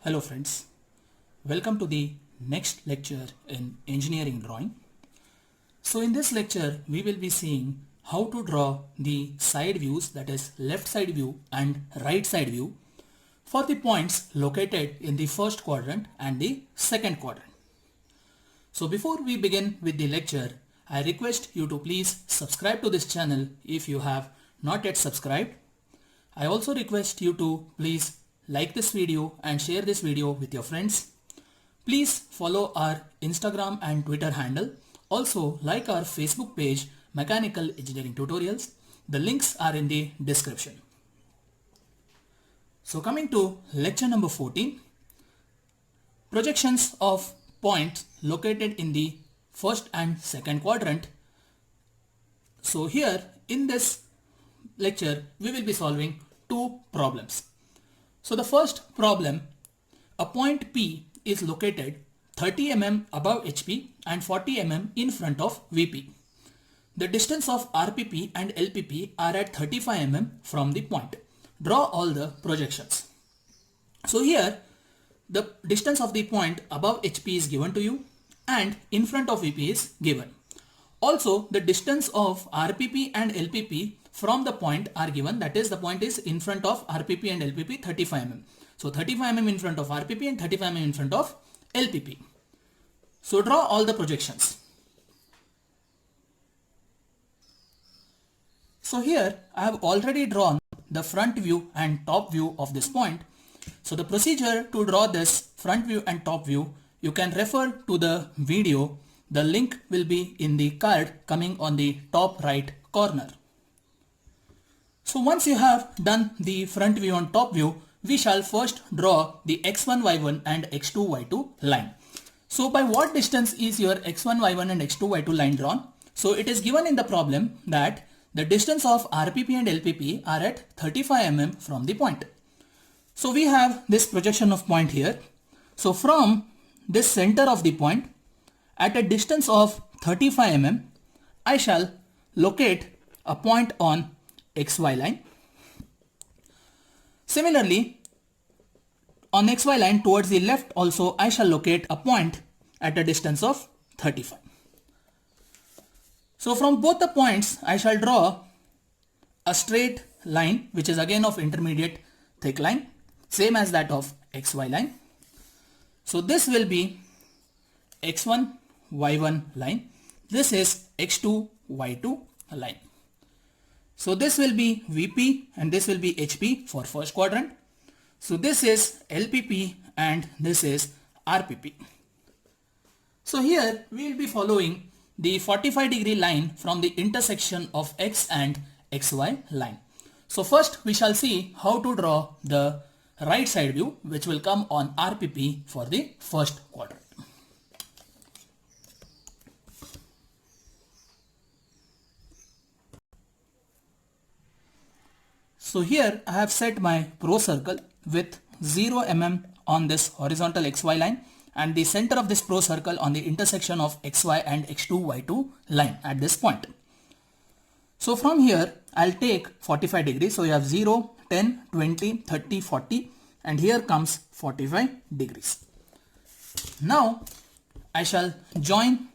Hello friends, welcome to the next lecture in engineering drawing. So in this lecture we will be seeing how to draw the side views, that is left side view and right side view for the points located in the first quadrant and the second quadrant. So before we begin with the lecture, I request you to please subscribe to this channel if you have not yet subscribed. I also request you to please like this video and share this video with your friends. Please follow our Instagram and Twitter handle. Also like our Facebook page Mechanical Engineering Tutorials. The links are in the description. So coming to lecture number 14, projections of points located in the first and second quadrant. So here in this lecture we will be solving two problems. So the first problem, a point P is located 30 mm above HP and 40 mm in front of VP. The distance of RPP and LPP are at 35 mm from the point. Draw all the projections. So here the distance of the point above HP is given to you and in front of VP is given. Also the distance of RPP and LPP from the point are given, that is the point is in front of RPP and LPP 35 mm. So 35 mm in front of RPP and 35 mm in front of LPP. So draw all the projections. So here I have already drawn the front view and top view of this point. So the procedure to draw this front view and top view, you can refer to the video. The link will be in the card coming on the top right corner. So once you have done the front view and top view, we shall first draw the x1, y1 and x2, y2 line. So by what distance is your x1, y1 and x2, y2 line drawn? So it is given in the problem that the distance of RPP and LPP are at 35 mm from the point. So we have this projection of point here. So from this center of the point at a distance of 35 mm, I shall locate a point on XY line. Similarly, on XY line towards the left also I shall locate a point at a distance of 35. So from both the points I shall draw a straight line which is again of intermediate thick line, same as that of XY line. So this will be X1, Y1 line. This is X2, Y2 line. So this will be VP and this will be HP for first quadrant. So this is LPP and this is RPP. So here we will be following the 45-degree line from the intersection of X and XY line. So first we shall see how to draw the right side view which will come on RPP for the first quadrant. So here I have set my pro circle with 0 mm on this horizontal XY line and the center of this pro circle on the intersection of XY and X2, Y2 line at this point. So from here I'll take 45 degrees. So you have 0, 10, 20, 30, 40 and here comes 45 degrees. Now I shall join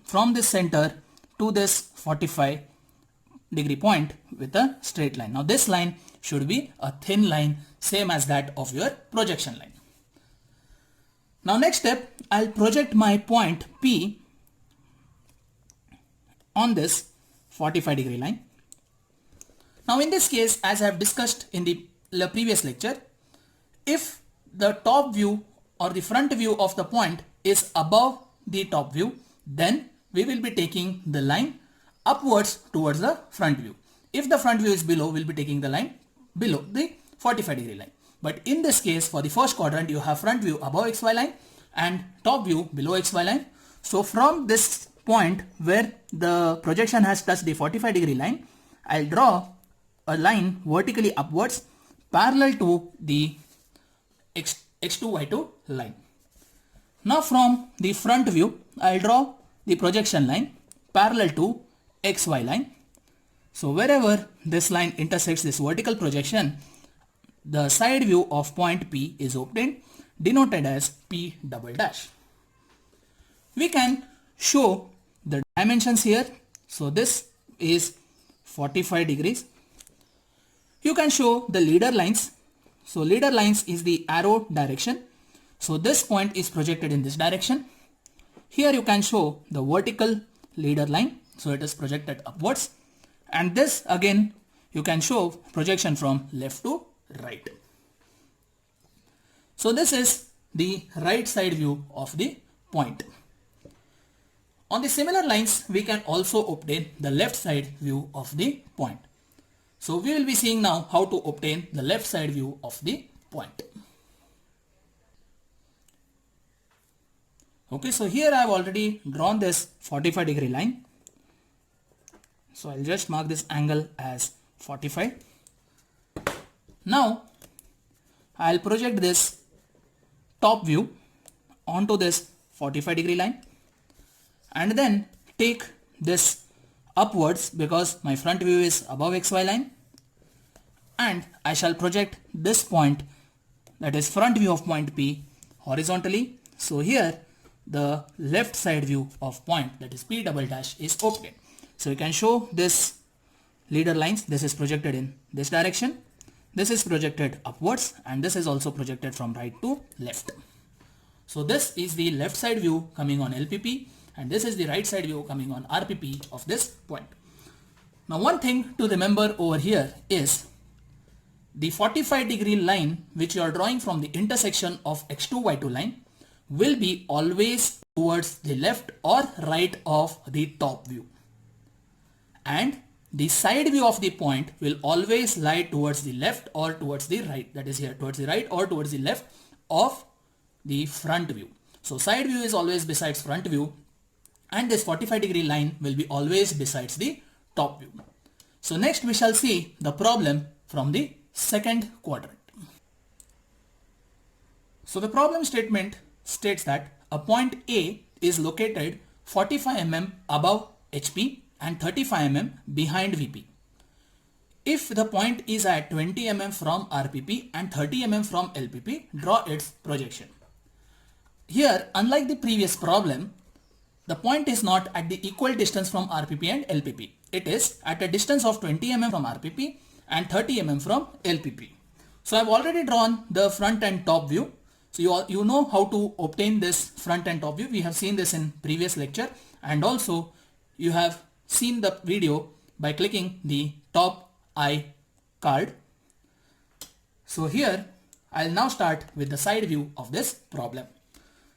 from this center to this 45-degree point with a straight line. Now this line should be a thin line, same as that of your projection line. Now next step, I'll project my point P on this 45-degree line. Now in this case, as I have discussed in the previous lecture, if the top view or the front view of the point is above the top view, then we will be taking the line upwards towards the front view. If the front view is below, we'll be taking the line below the 45-degree line. But in this case, for the first quadrant, you have front view above XY line and top view below XY line. So from this point where the projection has touched the 45-degree line, I'll draw a line vertically upwards parallel to the X2, Y2 line. Now from the front view, I'll draw the projection line parallel to XY line. So wherever this line intersects this vertical projection, the side view of point P is obtained, denoted as P double dash. We can show the dimensions here. So this is 45 degrees. You can show the leader lines. So leader lines is the arrow direction. So this point is projected in this direction. Here you can show the vertical leader line. So it is projected upwards. And this again you can show projection from left to right. So this is the right side view of the point. On the similar lines, we can also obtain the left side view of the point. So we will be seeing now how to obtain the left side view of the point. Okay, so here I have already drawn this 45 degree line. So I'll just mark this angle as 45. Now I'll project this top view onto this 45 degree line and then take this upwards because my front view is above XY line, and I shall project this point, that is front view of point P, horizontally. So here the left side view of point, that is P double dash, is obtained. So you can show this leader lines. This is projected in this direction, this is projected upwards, and this is also projected from right to left. So this is the left side view coming on LPP, and this is the right side view coming on RPP of this point. Now one thing to remember over here is the 45 degree line which you are drawing from the intersection of X2 Y2 line will be always towards the left or right of the top view, and the side view of the point will always lie towards the left or towards the right, that is here towards the right or towards the left of the front view. So side view is always besides front view, and this 45 degree line will be always besides the top view. So next we shall see the problem from the second quadrant. So the problem statement states that a point A is located 45 mm above HP and 35 mm behind VP. If the point is at 20 mm from RPP and 30 mm from LPP, draw its projection. Here, unlike the previous problem, the point is not at the equal distance from RPP and LPP. It is at a distance of 20 mm from RPP and 30 mm from LPP. So I have already drawn the front and top view. So you know how to obtain this front and top view. We have seen this in previous lecture, and also you have seen the video by clicking the top I card. So here I'll now start with the side view of this problem.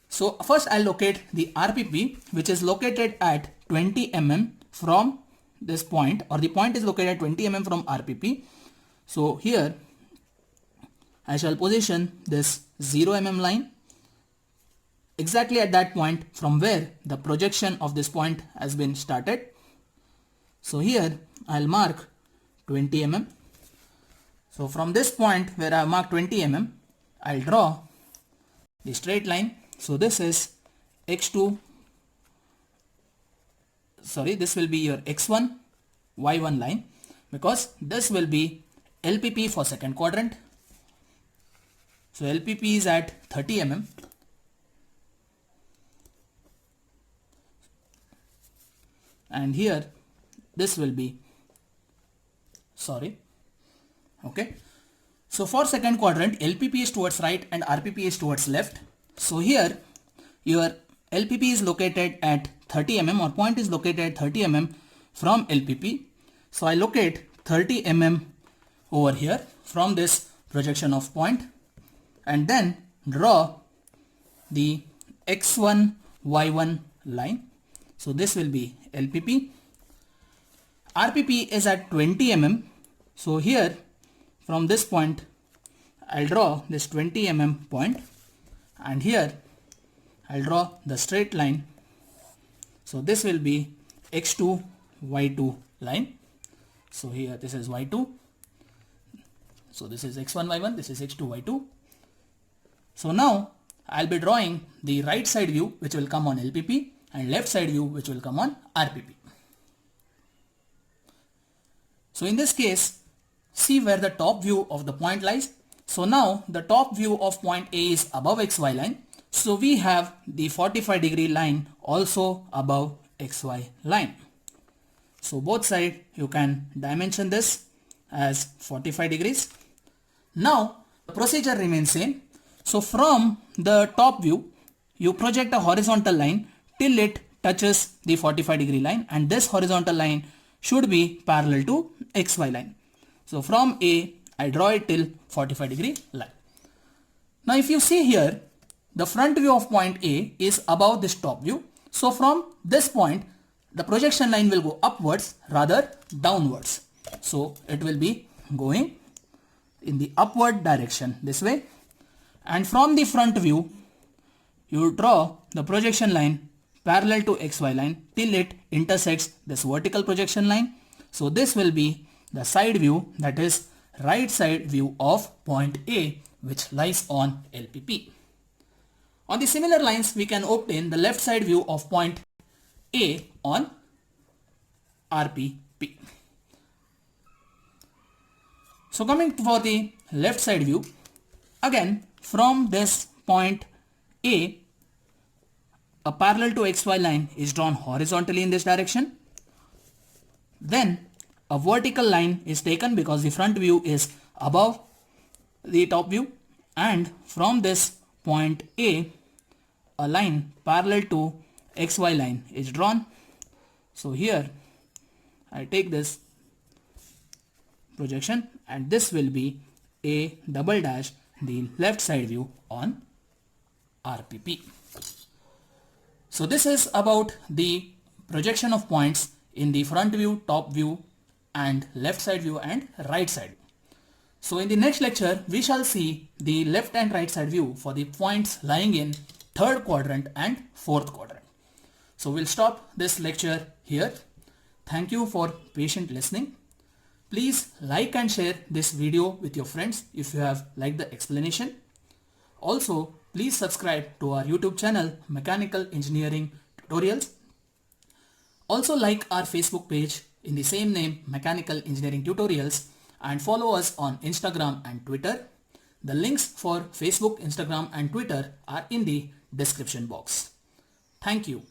So first I'll locate the RPP, which is located at 20 mm from this point, or the point is located at 20 mm from RPP. So here I shall position this 0 mm line exactly at that point from where the projection of this point has been started. So here I'll mark 20 mm. So from this point where I have marked 20 mm, I'll draw the straight line. So this is X2, this will be your X1, Y1 line, because this will be LPP for second quadrant. So LPP is at 30 mm. And here this will be, okay. So for second quadrant, LPP is towards right and RPP is towards left. So here your LPP is located at 30 mm, or point is located at 30 mm from LPP. So I locate 30 mm over here from this projection of point, and then draw the X1 Y1 line. So this will be LPP. RPP is at 20 mm. So here from this point I'll draw this 20 mm point, and here I'll draw the straight line. So this will be X2 Y2 line. So here this is Y2. So this is X1 Y1, this is X2 Y2. So now I'll be drawing the right side view which will come on LPP and left side view which will come on RPP. So in this case, see where the top view of the point lies. So now the top view of point A is above XY line. So we have the 45-degree line also above XY line. So both sides you can dimension this as 45 degrees. Now the procedure remains same. So from the top view you project a horizontal line till it touches the 45-degree line, and this horizontal line should be parallel to XY line. So from A I draw it till 45-degree line. Now if you see here, the front view of point A is above this top view. So from this point the projection line will go upwards rather downwards. So it will be going in the upward direction this way, and from the front view you draw the projection line parallel to XY line till it intersects this vertical projection line. So this will be the side view, that is right side view of point A, which lies on LPP. On the similar lines we can obtain the left side view of point A on RPP. So coming for the left side view, again from this point A, a parallel to XY line is drawn horizontally in this direction. Then a vertical line is taken because the front view is above the top view, and from this point A a line parallel to XY line is drawn. So here I take this projection, and this will be A double dash, the left side view on RPP. So this is about the projection of points in the front view, top view and left side view and right side. So in the next lecture we shall see the left and right side view for the points lying in third quadrant and fourth quadrant. So we'll stop this lecture here. Thank you for patient listening. Please like and share this video with your friends if you have liked the explanation. Also, please subscribe to our YouTube channel Mechanical Engineering Tutorials. Also like our Facebook page in the same name, Mechanical Engineering Tutorials, and follow us on Instagram and Twitter. The links for Facebook, Instagram and Twitter are in the description box. Thank you.